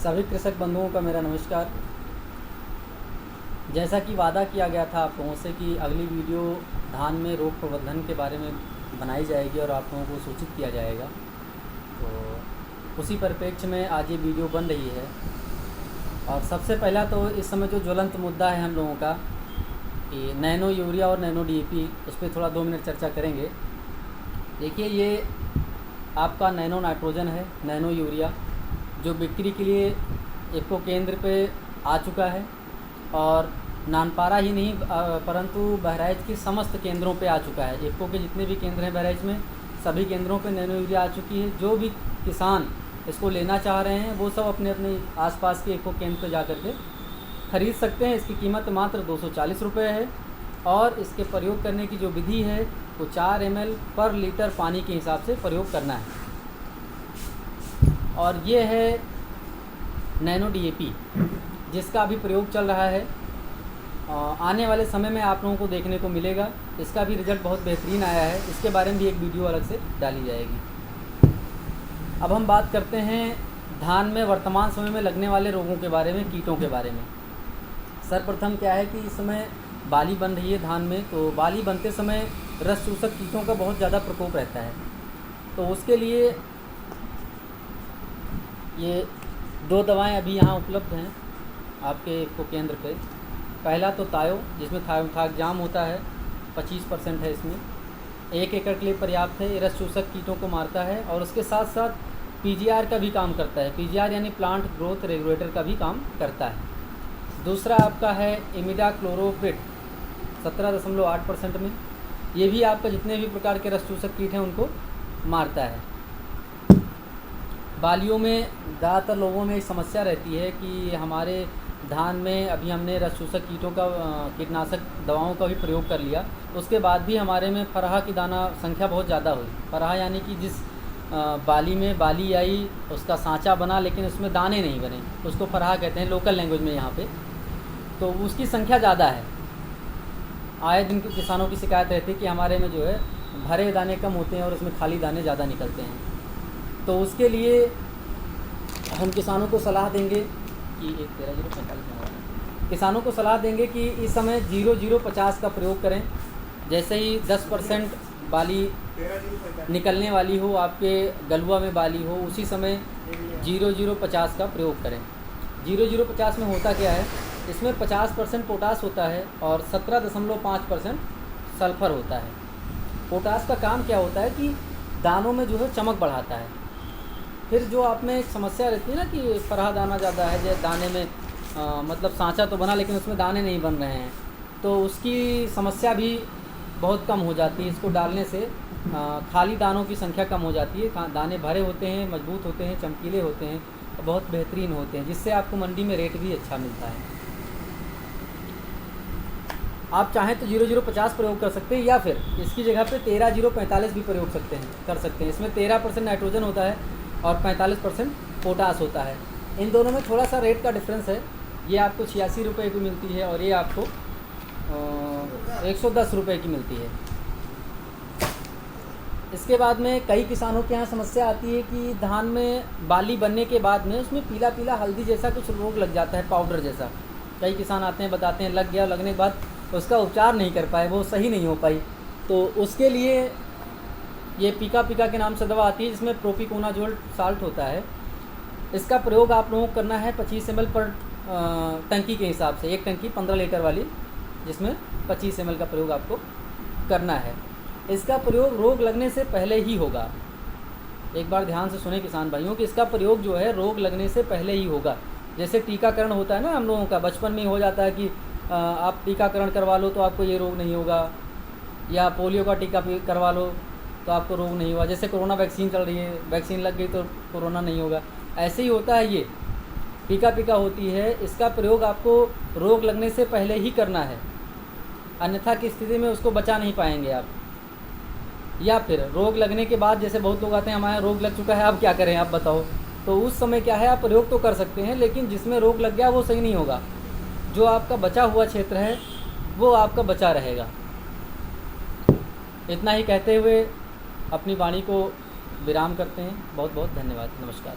सभी कृषक बंधुओं का मेरा नमस्कार। जैसा कि वादा किया गया था आप लोगों से कि अगली वीडियो धान में रोग प्रबंधन के बारे में बनाई जाएगी और आप लोगों को सूचित किया जाएगा, तो उसी परिप्रेक्ष्य में आज ये वीडियो बन रही है। और सबसे पहला तो इस समय जो ज्वलंत मुद्दा है हम लोगों का कि नैनो यूरिया और नैनो डीएपी, उस पर थोड़ा 2 मिनट चर्चा करेंगे। देखिए, ये आपका नैनो नाइट्रोजन है, नैनो यूरिया, जो बिक्री के लिए इफ़को केंद्र पे आ चुका है और नानपारा ही नहीं परंतु बहराइच के समस्त केंद्रों पे आ चुका है। इफ़को के जितने भी केंद्र हैं बहराइच में, सभी केंद्रों पे नैनो यूरिया आ चुकी है। जो भी किसान इसको लेना चाह रहे हैं वो सब अपने अपने आसपास के इफ़को केंद्र पे जा कर के ख़रीद सकते हैं। इसकी कीमत मात्र 240 रुपये है और इसके प्रयोग करने की जो विधि है वो 4 ml पर लीटर पानी के हिसाब से प्रयोग करना है। और ये है नैनो डीएपी, जिसका अभी प्रयोग चल रहा है। आने वाले समय में आप लोगों को देखने को मिलेगा। इसका भी रिज़ल्ट बहुत बेहतरीन आया है, इसके बारे में भी एक वीडियो अलग से डाली जाएगी। अब हम बात करते हैं धान में वर्तमान समय में लगने वाले रोगों के बारे में, कीटों के बारे में। सर्वप्रथम क्या है कि इस समय बाली बन रही है धान में, तो बाली बनते समय रस चूसक कीटों का बहुत ज़्यादा प्रकोप रहता है। तो उसके लिए ये 2 दवाएं अभी यहाँ उपलब्ध हैं आपके इफ़को केंद्र पे। पहला तो तायो, जिसमें थायजाम होता है, 25% है इसमें, 1 एकड़ के लिए पर्याप्त है। ये रस चूसक कीटों को मारता है और उसके साथ साथ पीजीआर का भी काम करता है। पीजीआर यानी प्लांट ग्रोथ रेगुलेटर का भी काम करता है। दूसरा आपका है इमिडाक्लोप्रिड, 17.8% में। ये भी आपका जितने भी प्रकार के रस चूसक कीट हैं उनको मारता है। बालियों में ज़्यादातर लोगों में एक समस्या रहती है कि हमारे धान में अभी हमने रस चूसक कीटों का कीटनाशक दवाओं का भी प्रयोग कर लिया, उसके बाद भी हमारे में फरहा की दाना संख्या बहुत ज़्यादा हुई। फरहा यानी कि जिस बाली में बाली आई, उसका सांचा बना लेकिन उसमें दाने नहीं बने, उसको फरहा कहते हैं लोकल लैंग्वेज में यहाँ पे। तो उसकी संख्या ज़्यादा है। आए दिन के किसानों की शिकायत रहती है कि हमारे में जो है भरे दाने कम होते हैं और उसमें खाली दाने ज़्यादा निकलते हैं। तो उसके लिए हम किसानों को सलाह देंगे कि किसानों को सलाह देंगे कि इस समय 0050 का प्रयोग करें। जैसे ही 10% बाली निकलने वाली हो, आपके गलुआ में बाली हो, उसी समय 0050 का प्रयोग करें। 0050 में होता क्या है, इसमें 50% पोटास होता है और 17.5% सल्फ़र होता है। पोटास का काम क्या होता है कि दानों में जो है चमक बढ़ाता है। फिर जो आप में एक समस्या रहती है ना कि फरहा दाना ज़्यादा है, जैसे दाने में मतलब सांचा तो बना लेकिन उसमें दाने नहीं बन रहे हैं, तो उसकी समस्या भी बहुत कम हो जाती है। इसको डालने से खाली दानों की संख्या कम हो जाती है। दाने भरे होते हैं, मजबूत होते हैं, चमकीले होते हैं और बहुत बेहतरीन होते हैं, जिससे आपको मंडी में रेट भी अच्छा मिलता है। आप चाहें तो 0050 प्रयोग कर सकते हैं या फिर इसकी जगह पे 13045 भी प्रयोग कर सकते हैं। इसमें 13% नाइट्रोजन होता है और 45% पोटास होता है। इन दोनों में थोड़ा सा रेट का डिफरेंस है। ये आपको 86 रुपये की मिलती है और ये आपको 110 रुपये की मिलती है। इसके बाद में कई किसानों के यहाँ समस्या आती है कि धान में बाली बनने के बाद में उसमें पीला पीला हल्दी जैसा कुछ रोग लग जाता है, पाउडर जैसा। कई किसान आते हैं, बताते हैं लग गया, लगने के बाद उसका उपचार नहीं कर पाए, वो सही नहीं हो पाई। तो उसके लिए ये पीका के नाम से दवा आती है, जिसमें प्रोपिकोनाजोल साल्ट होता है। इसका प्रयोग आप लोगों को करना है 25 ml पर टंकी के हिसाब से। एक टंकी 15 लीटर वाली, जिसमें 25 ml का प्रयोग आपको करना है। इसका प्रयोग रोग लगने से पहले ही होगा। एक बार ध्यान से सुने किसान भाइयों कि इसका प्रयोग जो है रोग लगने से पहले ही होगा। जैसे टीकाकरण होता है ना हम लोगों का, बचपन में ही हो जाता है कि आप टीकाकरण करवा लो तो आपको ये रोग नहीं होगा, या पोलियो का टीका करवा लो तो आपको रोग नहीं हुआ। जैसे कोरोना वैक्सीन चल रही है, वैक्सीन लग गई तो कोरोना नहीं होगा, ऐसे ही होता है। ये टीका होती है, इसका प्रयोग आपको रोग लगने से पहले ही करना है, अन्यथा की स्थिति में उसको बचा नहीं पाएंगे आप। या फिर रोग लगने के बाद, जैसे बहुत लोग आते हैं हमारे रोग लग चुका है, अब क्या करें आप बताओ, तो उस समय क्या है, आप प्रयोग तो कर सकते हैं लेकिन जिसमें रोग लग गया वो सही नहीं होगा। जो आपका बचा हुआ क्षेत्र है वो आपका बचा रहेगा। इतना ही कहते हुए अपनी वाणी को विराम करते हैं। बहुत बहुत धन्यवाद। नमस्कार।